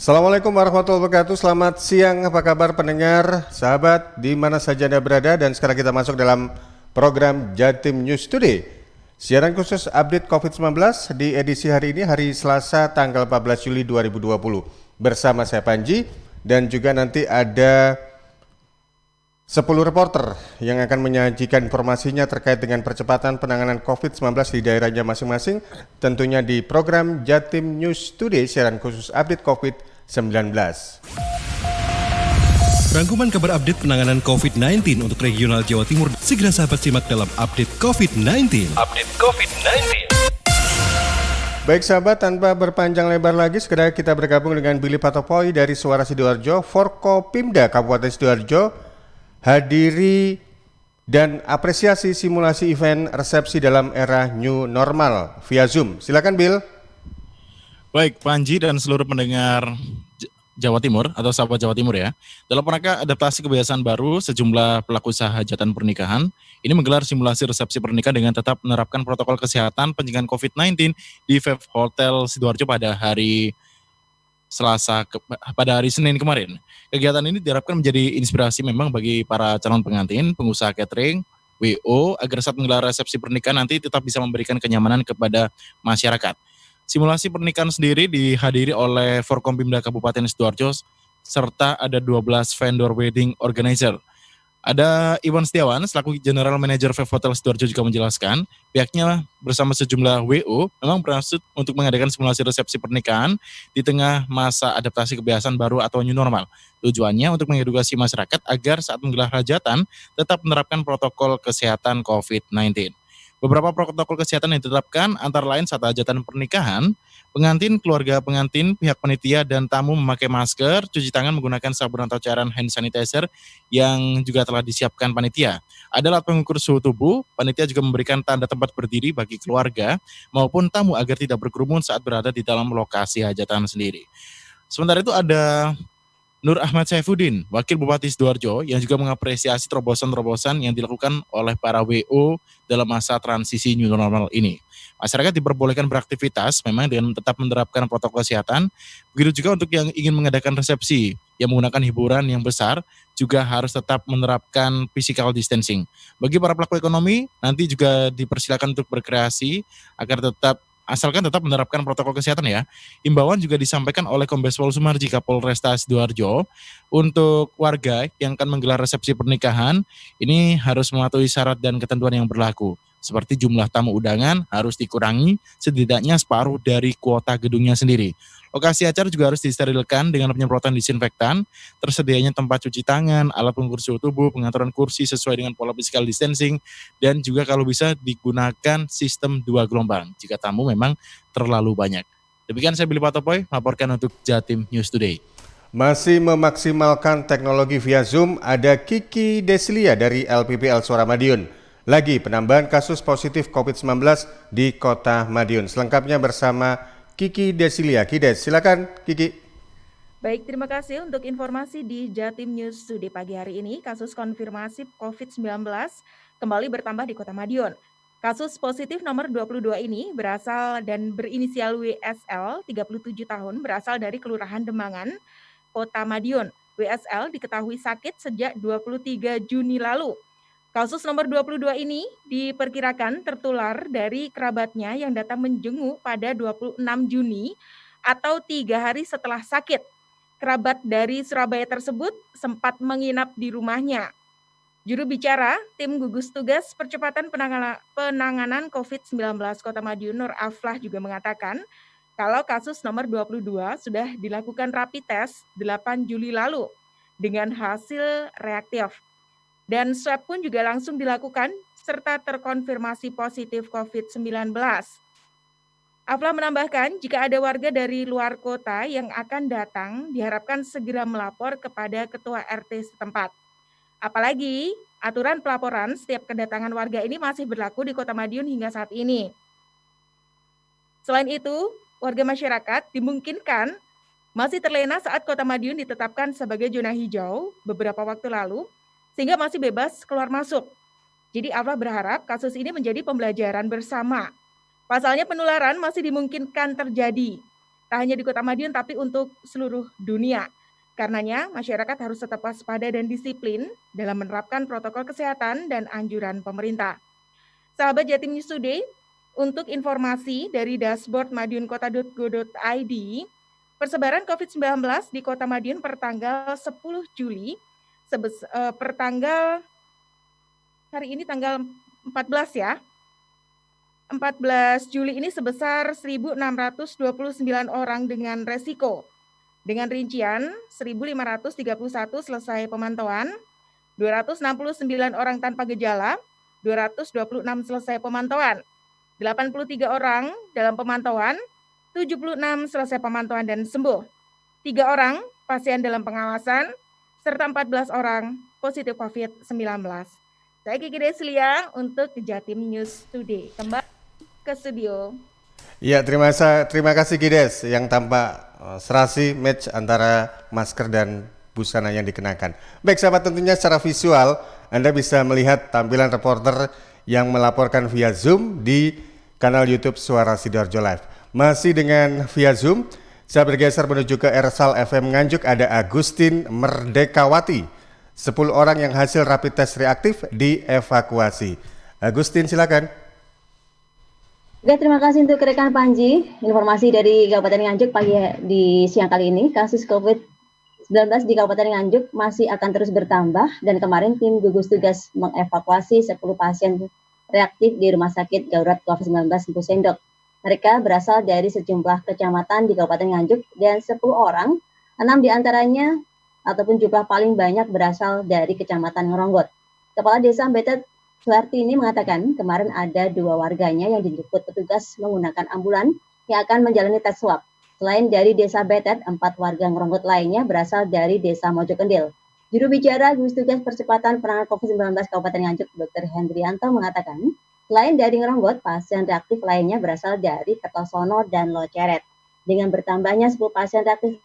Assalamualaikum warahmatullahi wabarakatuh. Selamat siang, apa kabar pendengar, sahabat, di mana saja Anda berada. Dan sekarang kita masuk dalam program Jatim News Today. Siaran khusus update COVID-19 di edisi hari ini, hari Selasa tanggal 14 Juli 2020. Bersama saya Panji dan juga nanti ada 10 reporter yang akan menyajikan informasinya terkait dengan percepatan penanganan COVID-19 di daerahnya masing-masing, tentunya di program Jatim News Today, siaran khusus update COVID-19. Rangkuman kabar update penanganan COVID-19 untuk regional Jawa Timur segera sahabat simak dalam update COVID-19. Baik sahabat, tanpa berpanjang lebar lagi, segera kita bergabung dengan Billy Patopoy dari Suara Sidoarjo. Forkopimda Kabupaten Sidoarjo hadiri dan apresiasi simulasi event resepsi dalam era new normal via Zoom. Silakan Bill. Baik, Panji dan seluruh pendengar Jawa Timur atau sahabat Jawa Timur ya. Dalam rangka adaptasi kebiasaan baru, sejumlah pelaku usaha hajatan pernikahan ini menggelar simulasi resepsi pernikahan dengan tetap menerapkan protokol kesehatan pencegahan COVID-19 di Vape Hotel Sidoarjo pada hari Senin kemarin. Kegiatan ini diharapkan menjadi inspirasi memang bagi para calon pengantin, pengusaha catering, WO, agar saat menggelar resepsi pernikahan nanti tetap bisa memberikan kenyamanan kepada masyarakat. Simulasi pernikahan sendiri dihadiri oleh Forkompimda Kabupaten Sidoarjo serta ada 12 vendor wedding organizer. Ada Iwan Setiawan selaku General Manager Vape Hotel Sidoarjo juga menjelaskan pihaknya bersama sejumlah WO memang bermaksud untuk mengadakan simulasi resepsi pernikahan di tengah masa adaptasi kebiasaan baru atau new normal. Tujuannya untuk mengedukasi masyarakat agar saat menggelar hajatan tetap menerapkan protokol kesehatan COVID-19. Beberapa protokol kesehatan yang ditetapkan antara lain saat hajatan pernikahan, pengantin, keluarga pengantin, pihak panitia dan tamu memakai masker, cuci tangan menggunakan sabun atau cairan hand sanitizer yang juga telah disiapkan panitia. Ada alat pengukur suhu tubuh, panitia juga memberikan tanda tempat berdiri bagi keluarga maupun tamu agar tidak berkerumun saat berada di dalam lokasi hajatan sendiri. Sementara itu ada Nur Ahmad Saifuddin, Wakil Bupati Sidoarjo, yang juga mengapresiasi terobosan-terobosan yang dilakukan oleh para WO dalam masa transisi new normal ini. Masyarakat diperbolehkan beraktivitas memang dengan tetap menerapkan protokol kesehatan. Begitu juga untuk yang ingin mengadakan resepsi yang menggunakan hiburan yang besar juga harus tetap menerapkan physical distancing. Bagi para pelaku ekonomi nanti juga dipersilakan untuk berkreasi agar asalkan tetap menerapkan protokol kesehatan ya. Himbauan juga disampaikan oleh Kombes Pol Sumarji Kapolresta Sidoarjo untuk warga yang akan menggelar resepsi pernikahan ini harus mematuhi syarat dan ketentuan yang berlaku. Seperti jumlah tamu undangan harus dikurangi setidaknya separuh dari kuota gedungnya sendiri. Lokasi acara juga harus disterilkan dengan penyemprotan disinfektan, tersedianya tempat cuci tangan, alat pengukur suhu tubuh, pengaturan kursi sesuai dengan pola physical distancing, dan juga kalau bisa digunakan sistem 2 gelombang jika tamu memang terlalu banyak. Demikian saya Billy Patopoy, melaporkan untuk Jatim News Today. Masih memaksimalkan teknologi via Zoom, ada Kiki Deslia dari LPPL Suara Madiun. Lagi penambahan kasus positif COVID-19 di Kota Madiun. Selengkapnya bersama Kiki Deslia. Kides, silakan Kiki. Baik, terima kasih untuk informasi di Jatim News Today pagi hari ini. Kasus konfirmasi COVID-19 kembali bertambah di Kota Madiun. Kasus positif nomor 22 ini berasal dan berinisial WSL, 37 tahun, berasal dari Kelurahan Demangan, Kota Madiun. WSL diketahui sakit sejak 23 Juni lalu. Kasus nomor 22 ini diperkirakan tertular dari kerabatnya yang datang menjenguk pada 26 Juni atau 3 hari setelah sakit. Kerabat dari Surabaya tersebut sempat menginap di rumahnya. Juru bicara tim gugus tugas percepatan penanganan COVID-19 Kota Madiun Nur Aflah juga mengatakan kalau kasus nomor 22 sudah dilakukan rapid test 8 Juli lalu dengan hasil reaktif. Dan swab pun juga langsung dilakukan serta terkonfirmasi positif COVID-19. Aflah menambahkan jika ada warga dari luar kota yang akan datang diharapkan segera melapor kepada ketua RT setempat. Apalagi aturan pelaporan setiap kedatangan warga ini masih berlaku di Kota Madiun hingga saat ini. Selain itu, warga masyarakat dimungkinkan masih terlena saat Kota Madiun ditetapkan sebagai zona hijau beberapa waktu lalu, sehingga masih bebas keluar masuk. Jadi Aflah berharap kasus ini menjadi pembelajaran bersama. Pasalnya penularan masih dimungkinkan terjadi. Tak hanya di Kota Madiun, tapi untuk seluruh dunia. Karenanya, masyarakat harus tetap waspada dan disiplin dalam menerapkan protokol kesehatan dan anjuran pemerintah. Sahabat Jatim News Today, untuk informasi dari dashboard madiunkota.go.id, persebaran COVID-19 di Kota Madiun per tanggal 10 Juli, per tanggal hari ini tanggal 14 ya, 14 Juli ini sebesar 1.629 orang dengan resiko. Dengan rincian 1.531 selesai pemantauan, 269 orang tanpa gejala, 226 selesai pemantauan, 83 orang dalam pemantauan, 76 selesai pemantauan dan sembuh, 3 orang pasien dalam pengawasan, serta 14 orang positif COVID-19. Saya Kiki Deslia untuk Jatim News Today. Kembali ke studio. Ya, terima kasih Gides yang tampak serasi match antara masker dan busana yang dikenakan. Baik sahabat, tentunya secara visual Anda bisa melihat tampilan reporter yang melaporkan via Zoom di kanal YouTube Suara Sidoarjo Live. Masih dengan via Zoom, saya bergeser menuju ke Ersal FM Nganjuk, ada Agustin Merdekawati. 10 orang yang hasil rapid test reaktif dievakuasi. Agustin, silakan. Oke, terima kasih untuk rekan Panji. Informasi dari Kabupaten Nganjuk pagi di siang kali ini, kasus COVID-19 di Kabupaten Nganjuk masih akan terus bertambah dan kemarin tim gugus tugas mengevakuasi 10 pasien reaktif di Rumah Sakit Darurat COVID-19 Empu Sendok. Mereka berasal dari sejumlah kecamatan di Kabupaten Nganjuk dan 10 orang, 6 diantaranya ataupun jumlah paling banyak berasal dari Kecamatan Ngeronggot. Kepala Desa Betet Suhartini mengatakan kemarin ada 2 warganya yang dijemput petugas menggunakan ambulan yang akan menjalani tes swab. Selain dari Desa Betet, 4 warga Ngeronggot lainnya berasal dari Desa Mojokendil. Juru bicara gugus tugas percepatan penanganan COVID-19 Kabupaten Nganjuk, Dr. Hendrianto mengatakan, selain dari Ngeronggot, pasien reaktif lainnya berasal dari Kertosono dan Loceret. Dengan bertambahnya 10 pasien reaktif,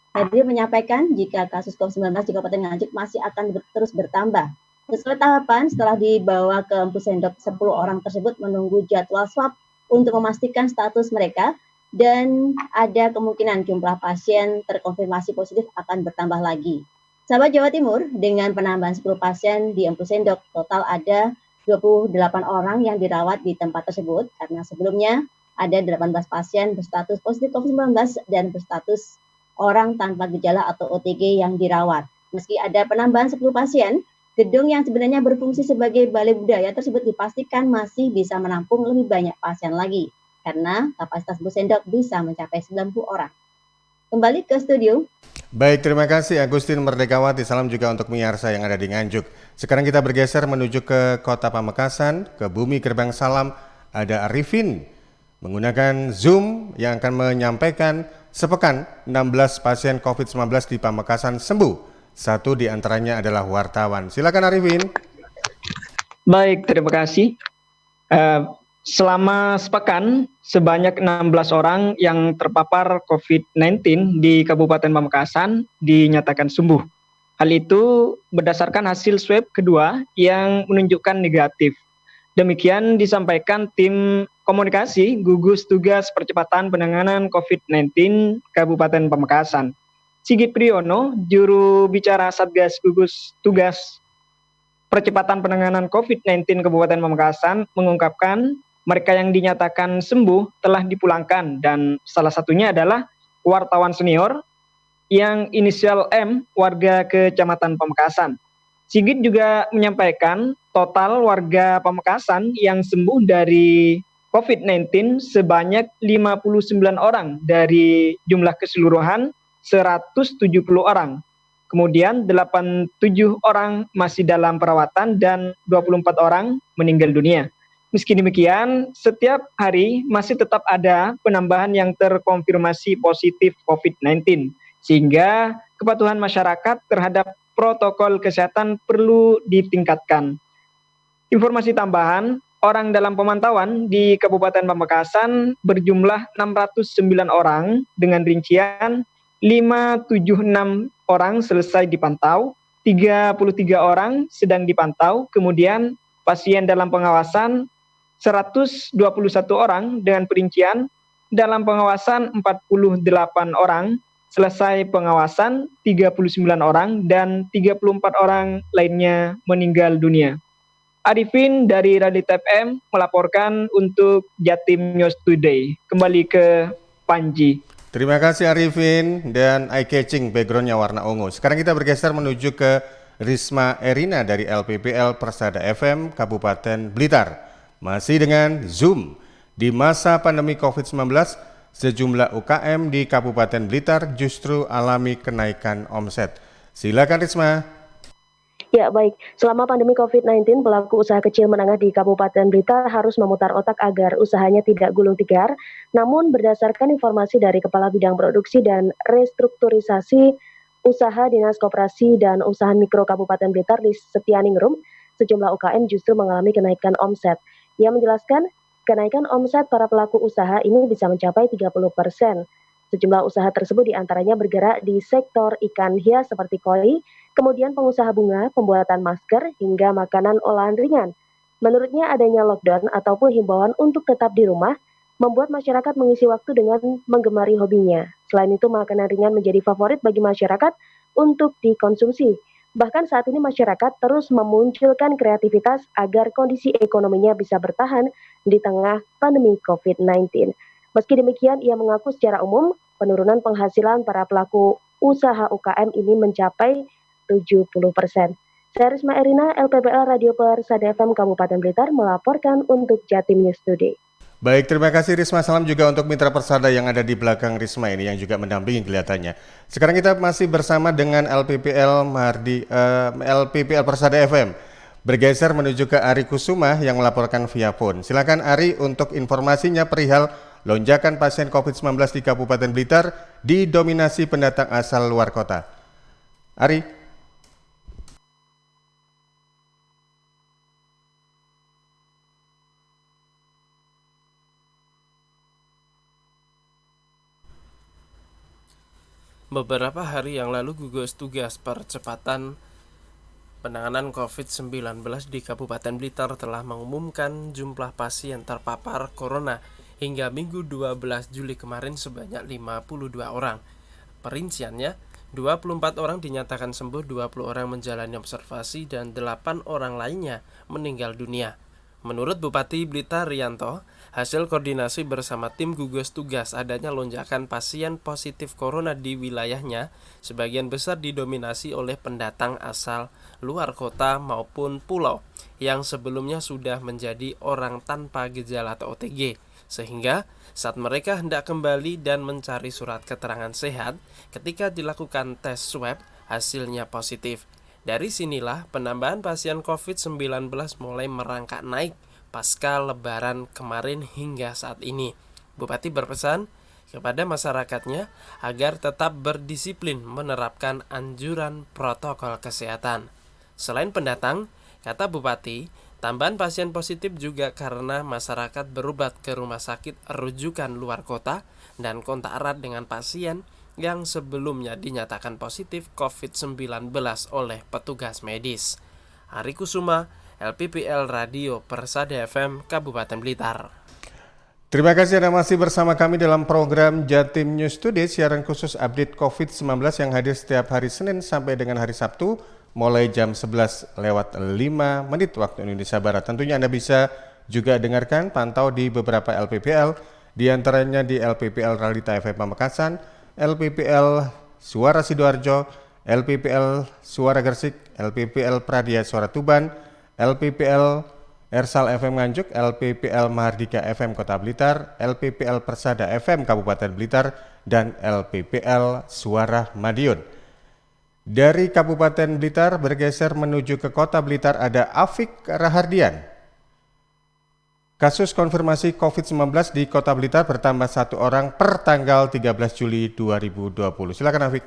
Hendri menyampaikan jika kasus COVID-19 di Kabupaten Nganjuk masih akan terus bertambah. Sesuai tahapan, setelah dibawa ke Empu Sendok, 10 orang tersebut menunggu jadwal swab untuk memastikan status mereka dan ada kemungkinan jumlah pasien terkonfirmasi positif akan bertambah lagi. Sahabat Jawa Timur, dengan penambahan 10 pasien di Empu Sendok, total ada 28 orang yang dirawat di tempat tersebut karena sebelumnya ada 18 pasien berstatus positif COVID-19 dan berstatus orang tanpa gejala atau OTG yang dirawat. Meski ada penambahan 10 pasien, gedung yang sebenarnya berfungsi sebagai balai budaya tersebut dipastikan masih bisa menampung lebih banyak pasien lagi karena kapasitas Empu Sendok bisa mencapai 90 orang. Kembali ke studio. Baik, terima kasih Agustin Merdekawati. Salam juga untuk Miyarsa yang ada di Nganjuk. Sekarang kita bergeser menuju ke Kota Pamekasan, ke Bumi Gerbang Salam. Ada Arifin menggunakan Zoom yang akan menyampaikan sepekan 16 pasien COVID-19 di Pamekasan sembuh. 1 di antaranya adalah wartawan. Silakan Arifin. Baik, terima kasih. Selama sepekan, sebanyak 16 orang yang terpapar COVID-19 di Kabupaten Pamekasan dinyatakan sembuh. Hal itu berdasarkan hasil swab kedua yang menunjukkan negatif. Demikian disampaikan tim komunikasi gugus tugas percepatan penanganan COVID-19 Kabupaten Pamekasan. Sigit Priyono, juru bicara Satgas Gugus Tugas Percepatan Penanganan COVID-19 Kabupaten Pamekasan, mengungkapkan mereka yang dinyatakan sembuh telah dipulangkan dan salah satunya adalah wartawan senior yang inisial M, warga Kecamatan Pamekasan. Sigit juga menyampaikan total warga Pamekasan yang sembuh dari COVID-19 sebanyak 59 orang dari jumlah keseluruhan 170 orang. Kemudian 87 orang masih dalam perawatan dan 24 orang meninggal dunia. Meski demikian, setiap hari masih tetap ada penambahan yang terkonfirmasi positif COVID-19, sehingga kepatuhan masyarakat terhadap protokol kesehatan perlu ditingkatkan. Informasi tambahan, orang dalam pemantauan di Kabupaten Pamekasan berjumlah 609 orang dengan rincian 576 orang selesai dipantau, 33 orang sedang dipantau, kemudian pasien dalam pengawasan 121 orang dengan perincian dalam pengawasan 48 orang, selesai pengawasan 39 orang, dan 34 orang lainnya meninggal dunia. Arifin dari Radit FM melaporkan untuk Jatim News Today. Kembali ke Panji. Terima kasih Arifin dan eye-catching backgroundnya warna ungu. Sekarang kita bergeser menuju ke Risma Erina dari LPPL Persada FM Kabupaten Blitar. Masih dengan Zoom. Di masa pandemi COVID-19, sejumlah UKM di Kabupaten Blitar justru alami kenaikan omset. Silakan Risma. Ya, baik. Selama pandemi COVID-19, pelaku usaha kecil menengah di Kabupaten Blitar harus memutar otak agar usahanya tidak gulung tikar. Namun, berdasarkan informasi dari Kepala Bidang Produksi dan Restrukturisasi Usaha Dinas Koperasi dan Usaha Mikro Kabupaten Blitar di Setianingrum, sejumlah UKM justru mengalami kenaikan omset. Ia menjelaskan, kenaikan omset para pelaku usaha ini bisa mencapai 30%. Sejumlah usaha tersebut diantaranya bergerak di sektor ikan hias seperti koi, kemudian pengusaha bunga, pembuatan masker, hingga makanan olahan ringan. Menurutnya adanya lockdown ataupun himbauan untuk tetap di rumah, membuat masyarakat mengisi waktu dengan menggemari hobinya. Selain itu, makanan ringan menjadi favorit bagi masyarakat untuk dikonsumsi. Bahkan saat ini masyarakat terus memunculkan kreativitas agar kondisi ekonominya bisa bertahan di tengah pandemi COVID-19. Meski demikian, ia mengaku secara umum penurunan penghasilan para pelaku usaha UKM ini mencapai 70%. Saya Risma Erina, LPPL Radio Persada FM Kabupaten Blitar melaporkan untuk Jatim News Today. Baik, terima kasih Risma. Salam juga untuk mitra Persada yang ada di belakang Risma ini yang juga mendampingi kelihatannya. Sekarang kita masih bersama dengan LPPL Persada FM. Bergeser menuju ke Ari Kusuma yang melaporkan via phone. Silakan Ari untuk informasinya perihal lonjakan pasien COVID-19 di Kabupaten Blitar didominasi pendatang asal luar kota. Ari. Beberapa hari yang lalu gugus tugas percepatan penanganan COVID-19 di Kabupaten Blitar telah mengumumkan jumlah pasien terpapar corona hingga Minggu 12 Juli kemarin sebanyak 52 orang. Perinciannya, 24 orang dinyatakan sembuh, 20 orang menjalani observasi, dan 8 orang lainnya meninggal dunia. Menurut Bupati Blitar Rianto, hasil koordinasi bersama tim gugus tugas adanya lonjakan pasien positif corona di wilayahnya sebagian besar didominasi oleh pendatang asal luar kota maupun pulau yang sebelumnya sudah menjadi orang tanpa gejala atau OTG, sehingga saat mereka hendak kembali dan mencari surat keterangan sehat ketika dilakukan tes swab hasilnya positif. Dari sinilah penambahan pasien COVID-19 mulai merangkak naik pasca lebaran kemarin hingga saat ini. Bupati berpesan kepada masyarakatnya agar tetap berdisiplin menerapkan anjuran protokol kesehatan. Selain pendatang, kata Bupati, tambahan pasien positif juga karena masyarakat berobat ke rumah sakit rujukan luar kota dan kontak erat dengan pasien yang sebelumnya dinyatakan positif COVID-19 oleh petugas medis. Ari Kusuma, LPPL Radio Persada FM Kabupaten Blitar. Terima kasih Anda masih bersama kami dalam program Jatim News Today, siaran khusus update COVID-19 yang hadir setiap hari Senin sampai dengan hari Sabtu mulai jam 11:05 waktu Indonesia Barat. Tentunya Anda bisa juga dengarkan, pantau di beberapa LPPL, di antaranya di LPPL Realita FM Pamekasan, LPPL Suara Sidoarjo, LPPL Suara Gresik, LPPL Pradia Suara Tuban, LPPL Ersal FM Nganjuk, LPPL Mahardika FM Kota Blitar, LPPL Persada FM Kabupaten Blitar, dan LPPL Suara Madiun. Dari Kabupaten Blitar bergeser menuju ke Kota Blitar ada Afik Rahardian. Kasus konfirmasi COVID-19 di Kota Blitar bertambah 1 orang per tanggal 13 Juli 2020. Silakan Afik.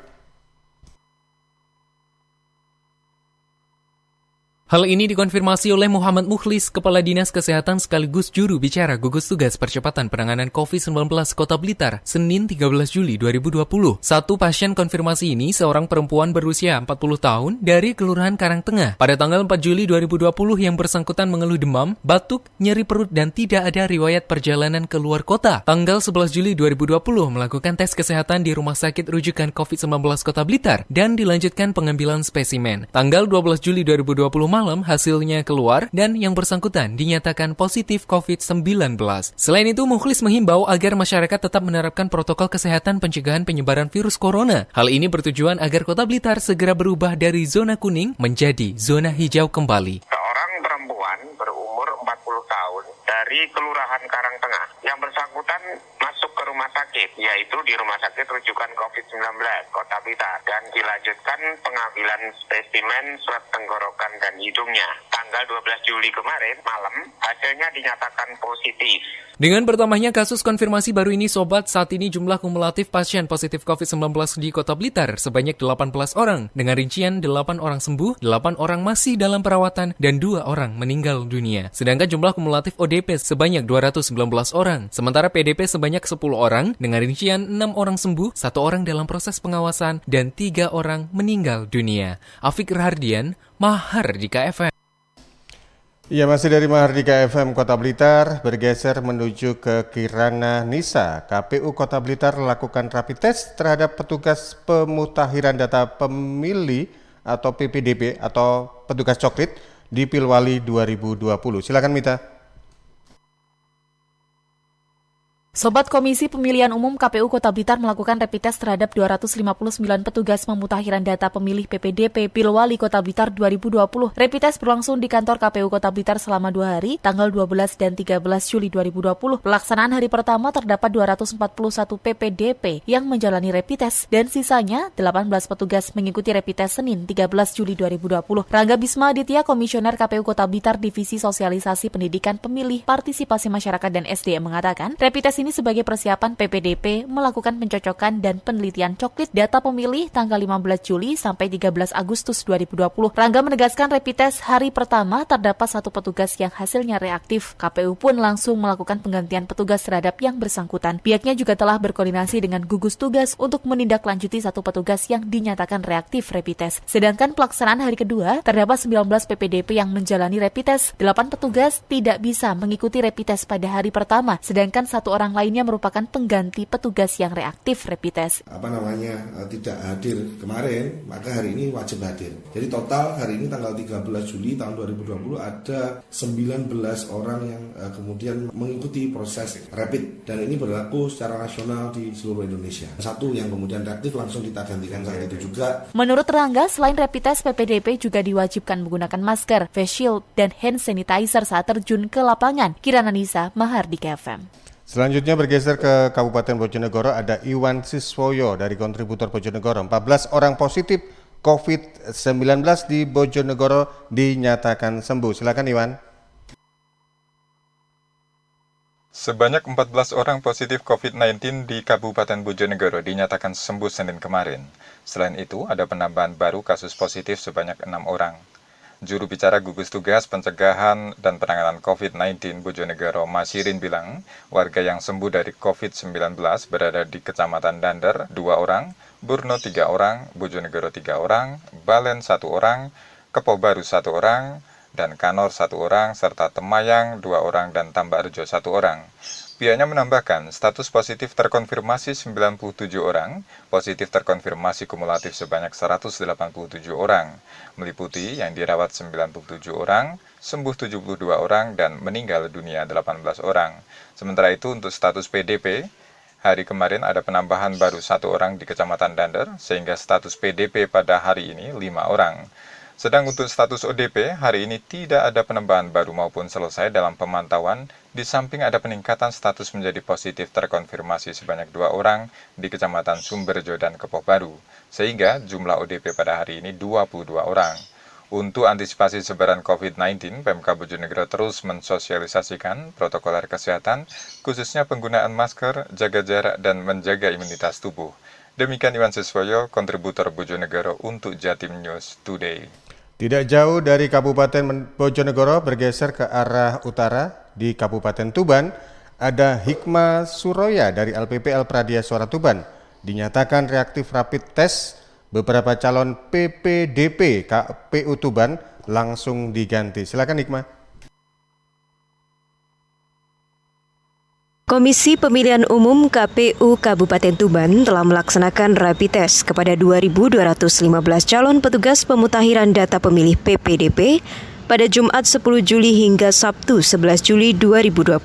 Hal ini dikonfirmasi oleh Muhammad Mukhlis, Kepala Dinas Kesehatan sekaligus juru bicara gugus tugas percepatan penanganan COVID-19 Kota Blitar, Senin 13 Juli 2020. Satu pasien konfirmasi ini seorang perempuan berusia 40 tahun dari Kelurahan Karangtengah. Pada tanggal 4 Juli 2020 yang bersangkutan mengeluh demam, batuk, nyeri perut, dan tidak ada riwayat perjalanan keluar kota. Tanggal 11 Juli 2020 melakukan tes kesehatan di Rumah Sakit Rujukan COVID-19 Kota Blitar dan dilanjutkan pengambilan spesimen. Tanggal 12 Juli 2020 malam hasilnya keluar dan yang bersangkutan dinyatakan positif COVID-19. Selain itu, Mukhlis menghimbau agar masyarakat tetap menerapkan protokol kesehatan pencegahan penyebaran virus corona. Hal ini bertujuan agar Kota Blitar segera berubah dari zona kuning menjadi zona hijau kembali. Seorang perempuan berumur 40 tahun dari Kelurahan Karangtengah yang bersangkutan masuk ke rumah sakit, yaitu di Rumah Sakit Rujukan COVID-19 Kota Blitar, dan dilanjutkan pengambilan spesimen swab tenggorokan dan hidungnya. Tanggal 12 Juli kemarin malam hasilnya dinyatakan positif. Dengan bertambahnya kasus konfirmasi baru ini, Sobat, saat ini jumlah kumulatif pasien positif COVID-19 di Kota Blitar sebanyak 18 orang, dengan rincian 8 orang sembuh, 8 orang masih dalam perawatan, dan 2 orang meninggal dunia. Sedangkan jumlah kumulatif ODP sebanyak 219 orang, sementara PDP sebanyak 10 orang, dengan rincian 6 orang sembuh, 1 orang dalam proses pengawasan, dan 3 orang meninggal dunia. Afik Rahardian, Mahardika FM. Ya, masih dari Mahardika FM Kota Blitar, bergeser menuju ke Kirana Nisa. KPU Kota Blitar lakukan rapid test terhadap petugas pemutakhiran data pemilih atau PPDP atau petugas coklit di Pilwali 2020. Silakan Mita. Sobat Komisi Pemilihan Umum KPU Kota Blitar melakukan rapid test terhadap 259 petugas pemutakhiran data pemilih PPDP Pilwali Kota Blitar 2020. Rapid test berlangsung di kantor KPU Kota Blitar selama 2 hari, tanggal 12 dan 13 Juli 2020. Pelaksanaan hari pertama terdapat 241 PPDP yang menjalani rapid test dan sisanya 18 petugas mengikuti rapid test Senin 13 Juli 2020. Rangga Bisma Aditya, Komisioner KPU Kota Blitar Divisi Sosialisasi Pendidikan Pemilih, Partisipasi Masyarakat dan SDM mengatakan, rapid test ini sebagai persiapan PPDP melakukan pencocokan dan penelitian coklit data pemilih tanggal 15 Juli sampai 13 Agustus 2020. Rangga menegaskan rapid test hari pertama terdapat 1 petugas yang hasilnya reaktif. KPU pun langsung melakukan penggantian petugas terhadap yang bersangkutan. Pihaknya juga telah berkoordinasi dengan gugus tugas untuk menindaklanjuti 1 petugas yang dinyatakan reaktif rapid test. Sedangkan pelaksanaan hari kedua terdapat 19 PPDP yang menjalani rapid test. 8 petugas tidak bisa mengikuti rapid test pada hari pertama, sedangkan 1 orang lainnya merupakan pengganti petugas yang reaktif rapid test. Tidak hadir kemarin, maka hari ini wajib hadir. Jadi total hari ini tanggal 13 Juli tahun 2020 ada 19 orang yang kemudian mengikuti proses rapid, dan ini berlaku secara nasional di seluruh Indonesia. 1 yang kemudian reaktif langsung kita gantikan saat itu juga. Menurut Rangga, selain rapid test, PPDP juga diwajibkan menggunakan masker, face shield, dan hand sanitizer saat terjun ke lapangan. Kirana Nisa, Mahardika FM. Selanjutnya bergeser ke Kabupaten Bojonegoro, ada Iwan Siswoyo dari kontributor Bojonegoro. 14 orang positif COVID-19 di Bojonegoro dinyatakan sembuh. Silakan Iwan. Sebanyak 14 orang positif COVID-19 di Kabupaten Bojonegoro dinyatakan sembuh Senin kemarin. Selain itu, ada penambahan baru kasus positif sebanyak 6 orang. Juru bicara gugus tugas pencegahan dan penanganan COVID-19 Bojonegoro, Masirin bilang, warga yang sembuh dari COVID-19 berada di Kecamatan Dander 2 orang, Burno 3 orang, Bojonegoro 3 orang, Balen 1 orang, Kepo Baru 1 orang, dan Kanor 1 orang, serta Temayang 2 orang dan Tambarjo 1 orang. Pihaknya menambahkan, status positif terkonfirmasi 97 orang, positif terkonfirmasi kumulatif sebanyak 187 orang, meliputi yang dirawat 97 orang, sembuh 72 orang, dan meninggal dunia 18 orang. Sementara itu untuk status PDP, hari kemarin ada penambahan baru 1 orang di Kecamatan Dander, sehingga status PDP pada hari ini 5 orang. Sedang untuk status ODP, hari ini tidak ada penambahan baru maupun selesai dalam pemantauan, di samping ada peningkatan status menjadi positif terkonfirmasi sebanyak 2 orang di Kecamatan Sumberjo dan Kepo Baru, sehingga jumlah ODP pada hari ini 22 orang. Untuk antisipasi sebaran COVID-19, Pemkab Bojonegoro terus mensosialisasikan protokol kesehatan, khususnya penggunaan masker, jaga jarak, dan menjaga imunitas tubuh. Demikian Iwan Siswoyo, kontributor Bojonegoro untuk Jatim News Today. Tidak jauh dari Kabupaten Bojonegoro bergeser ke arah utara di Kabupaten Tuban, ada Hikmah Suroya dari LPPL Pradia Suara Tuban. Dinyatakan reaktif rapid test, beberapa calon PPDP KPU Tuban langsung diganti. Silakan Hikmah. Komisi Pemilihan Umum KPU Kabupaten Tuban telah melaksanakan rapid test kepada 2.215 calon petugas pemutakhiran data pemilih PPDP pada Jumat 10 Juli hingga Sabtu 11 Juli 2020.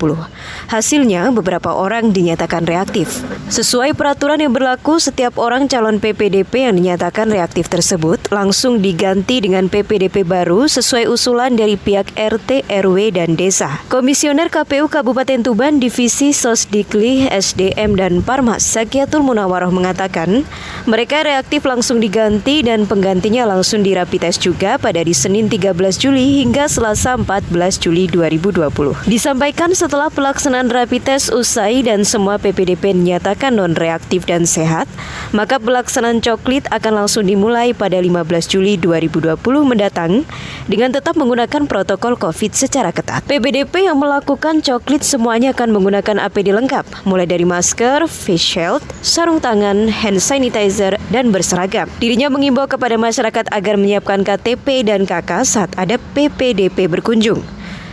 Hasilnya, beberapa orang dinyatakan reaktif. Sesuai peraturan yang berlaku, setiap orang calon PPDP yang dinyatakan reaktif tersebut langsung diganti dengan PPDP baru sesuai usulan dari pihak RT, RW, dan desa. Komisioner KPU Kabupaten Tuban Divisi Sosdikli, SDM, dan Parmas Zakiatul Munawaroh mengatakan, mereka reaktif langsung diganti dan penggantinya langsung dirapid test juga pada di Senin 13 Juli hingga Selasa 14 Juli 2020. Disampaikan setelah pelaksanaan rapid test usai dan semua PPDP dinyatakan non-reaktif dan sehat, maka pelaksanaan coklit akan langsung dimulai pada 15 Juli 2020 mendatang dengan tetap menggunakan protokol COVID secara ketat. PPDP yang melakukan coklit semuanya akan menggunakan APD lengkap, mulai dari masker, face shield, sarung tangan, hand sanitizer, dan berseragam. Dirinya mengimbau kepada masyarakat agar menyiapkan KTP dan KK saat ada PPDP berkunjung,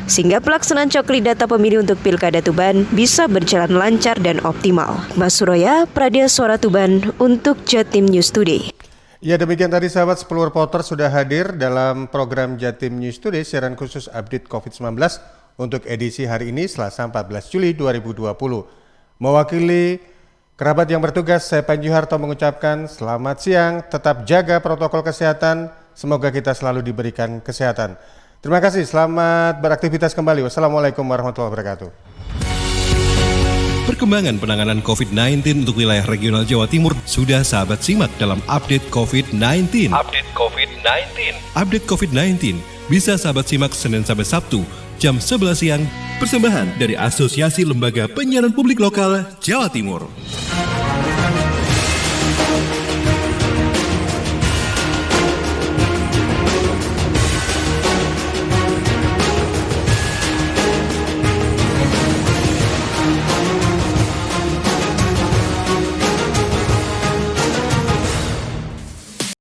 sehingga pelaksanaan coklit data pemilih untuk Pilkada Tuban bisa berjalan lancar dan optimal. Mas Suroya, Pradia Suara Tuban untuk Jatim News Today. Ya, demikian tadi sahabat, 10 reporter sudah hadir dalam program Jatim News Today, siaran khusus update COVID-19 untuk edisi hari ini Selasa 14 Juli 2020. Mewakili kerabat yang bertugas, saya Panji Harto mengucapkan selamat siang, tetap jaga protokol kesehatan, semoga kita selalu diberikan kesehatan. Terima kasih, selamat beraktivitas kembali. Wassalamualaikum warahmatullahi wabarakatuh. Perkembangan penanganan COVID-19 untuk wilayah regional Jawa Timur sudah sahabat simak dalam update COVID-19. Update COVID-19. Update COVID-19 bisa sahabat simak Senin sampai Sabtu jam 11 siang. Persembahan dari Asosiasi Lembaga Penyiaran Publik Lokal Jawa Timur.